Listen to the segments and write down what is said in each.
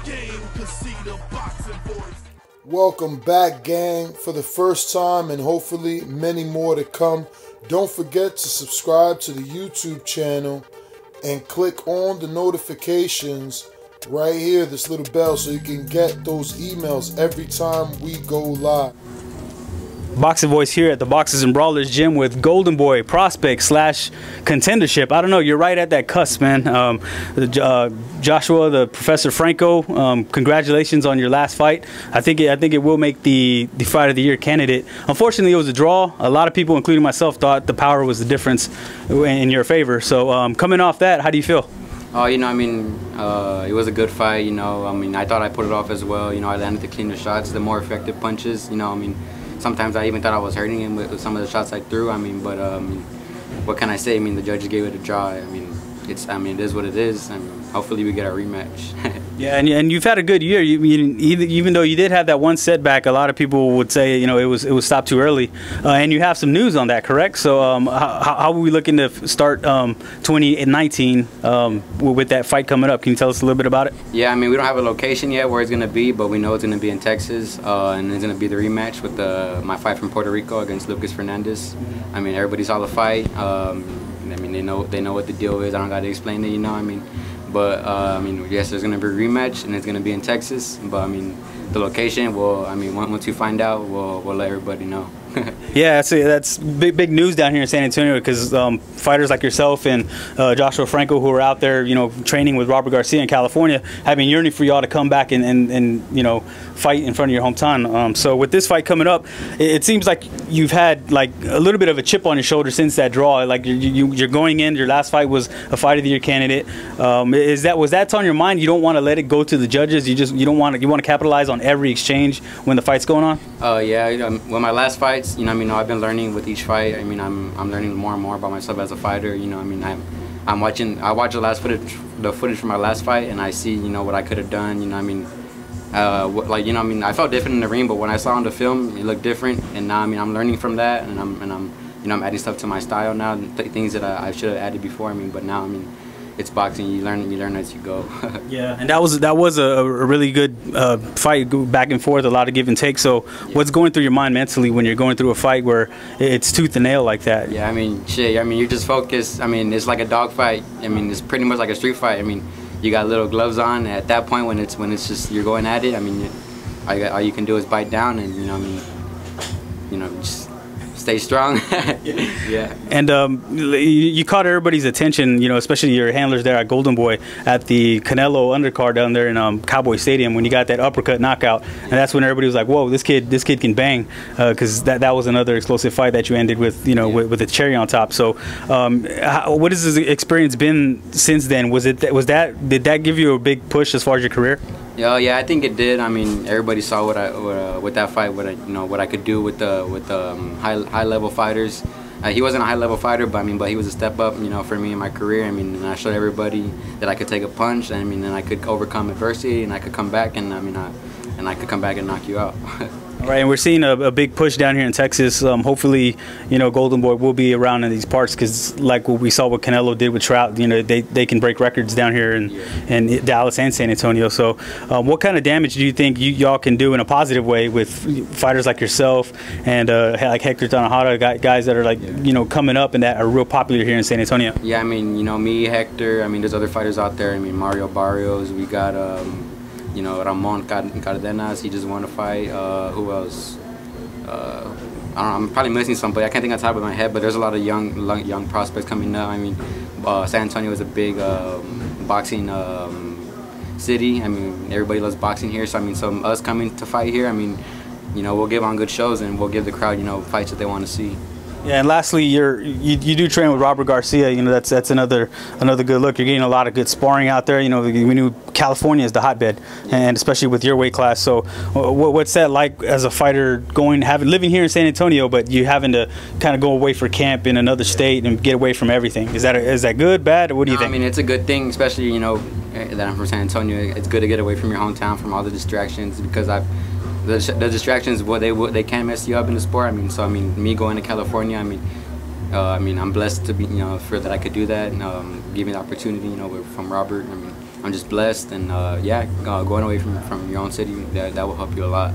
game, cause see the boxing voice. Welcome back, gang, for the first time and hopefully many more to come. Don't forget to subscribe to the YouTube channel and click on the notifications right here, this little bell, so you can get those emails every time we go live. Boxing Voice here at the Boxers and Brawlers gym with Golden Boy prospect / contendership. I don't know, you're right at that cusp, man. Joshua, the Professor Franco, congratulations on your last fight. I think it will make the fight of the year candidate. Unfortunately, it was a draw. A lot of people, including myself, thought the power was the difference in your favor. So coming off that, how do you feel? Oh, you know, I mean, it was a good fight, you know. I mean, I thought I put it off as well. You know, I landed the cleaner shots, the more effective punches, you know. I mean, sometimes I even thought I was hurting him with some of the shots I threw. I mean, but what can I say? I mean, the judges gave it a draw. I mean, it is what it is. I mean, hopefully we get a rematch. Yeah, and you've had a good year. Even though you did have that one setback, a lot of people would say, you know, it was stopped too early. And you have some news on that, correct? So how are we looking to start 2019 with that fight coming up? Can you tell us a little bit about it? Yeah, I mean, we don't have a location yet where it's going to be, but we know it's going to be in Texas, and it's going to be the rematch with my fight from Puerto Rico against Lucas Fernandez. I mean, everybody saw the fight. I mean, they know what the deal is. I don't got to explain it, you know. I mean, but I mean, yes, there's gonna be a rematch, and it's gonna be in Texas. But I mean, the location, well, I mean, once you find out, we'll let everybody know. Yeah, that's big news down here in San Antonio, because fighters like yourself and Joshua Franco, who are out there, you know, training with Robert Garcia in California, have been yearning for y'all to come back and you know, fight in front of your hometown. So with this fight coming up, it seems like you've had like a little bit of a chip on your shoulder since that draw. Like you're going in. Your last fight was a fight of the year candidate. Was that on your mind? You don't want to let it go to the judges. You want to capitalize on every exchange when the fight's going on. Yeah. With my last fights, you know, I mean, I've been learning with each fight. I mean, I'm learning more and more about myself as a fighter. You know, I mean, I watch the footage from my last fight, and I see, you know, what I could have done. You know, I mean, like, you know, I mean, I felt different in the ring, but when I saw on the film, it looked different. And now, I mean, I'm learning from that, and I'm you know, I'm adding stuff to my style now, things that I should have added before. I mean, but now, I mean, it's boxing. You learn as you go. Yeah, and that was a really good fight, go back and forth, a lot of give and take. So yeah. What's going through your mind mentally when you're going through a fight where it's tooth and nail like that? Yeah, I mean, shit. I mean, you're just focused. I mean, it's like a dog fight. I mean, it's pretty much like a street fight. I mean, you got little gloves on. At that point, when it's just you're going at it, I mean, all you can do is bite down, and you know, I mean, you know, just stay strong. Yeah. And you caught everybody's attention, you know, especially your handlers there at Golden Boy at the Canelo undercard down there in Cowboy Stadium when you got that uppercut knockout, and that's when everybody was like, "Whoa, this kid can bang," because that was another explosive fight that you ended with, you know, with a cherry on top. So, what has this experience been since then? Did that give you a big push as far as your career? Yeah, I think it did. I mean, everybody saw with that fight, what I could do with high level fighters. He wasn't a high level fighter, but he was a step up, you know, for me in my career. I mean, and I showed everybody that I could take a punch. I mean, and I could overcome adversity, and I could come back, and I could come back and knock you out. All right, and we're seeing a big push down here in Texas. Hopefully, you know, Golden Boy will be around in these parts, because like what we saw what Canelo did with Trout, you know, they can break records down here in Dallas and San Antonio. So what kind of damage do you think y'all can do in a positive way with fighters like yourself and like Hector Tanajara, guys that are like, you know, coming up and that are real popular here in San Antonio? Yeah, I mean, you know, me, Hector, I mean, there's other fighters out there. I mean, Mario Barrios, we got you know, Ramon Cardenas, he just won a fight. Who else? I don't know, I'm probably missing somebody. I can't think on top of my head, but there's a lot of young prospects coming up. I mean, San Antonio is a big boxing city. I mean, everybody loves boxing here. So I mean, us coming to fight here, I mean, you know, we'll give on good shows, and we'll give the crowd, you know, fights that they want to see. Yeah, and lastly, you do train with Robert Garcia. You know, that's another good look. You're getting a lot of good sparring out there. You know, we knew California is the hotbed, and especially with your weight class. So, what's that like as a fighter living here in San Antonio, but you having to kind of go away for camp in another state and get away from everything? Is that good, bad, or what do you think? I mean, it's a good thing, especially, you know, that I'm from San Antonio. It's good to get away from your hometown, from all the distractions, because the distractions, they can mess you up in the sport. I mean, so I mean, me going to California, I mean, I'm blessed to be, you know, for that I could do that, and give me the opportunity, you know, from Robert. I mean, I'm just blessed, and yeah, going away from your own city, that will help you a lot.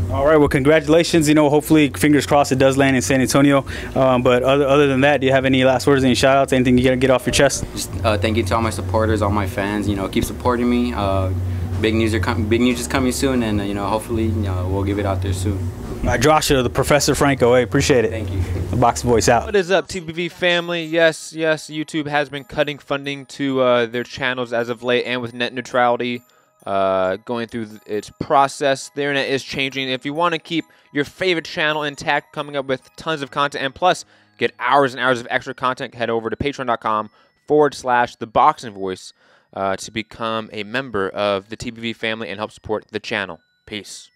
All right, well, congratulations. You know, hopefully, fingers crossed, it does land in San Antonio. But other than that, do you have any last words, any shout-outs, anything you got to get off your chest? Just thank you to all my supporters, all my fans. You know, keep supporting me. Big news is coming soon, and you know, hopefully, we'll give it out there soon. All right, Joshua, the Professor Franco. Hey, appreciate it. Thank you. The Boxing Voice out. What is up, TBV family? Yes, YouTube has been cutting funding to their channels as of late, and with net neutrality going through its process, the internet is changing. If you want to keep your favorite channel intact, coming up with tons of content, and plus get hours and hours of extra content, head over to patreon.com/ThaBoxingVoice to become a member of the TBV family and help support the channel. Peace.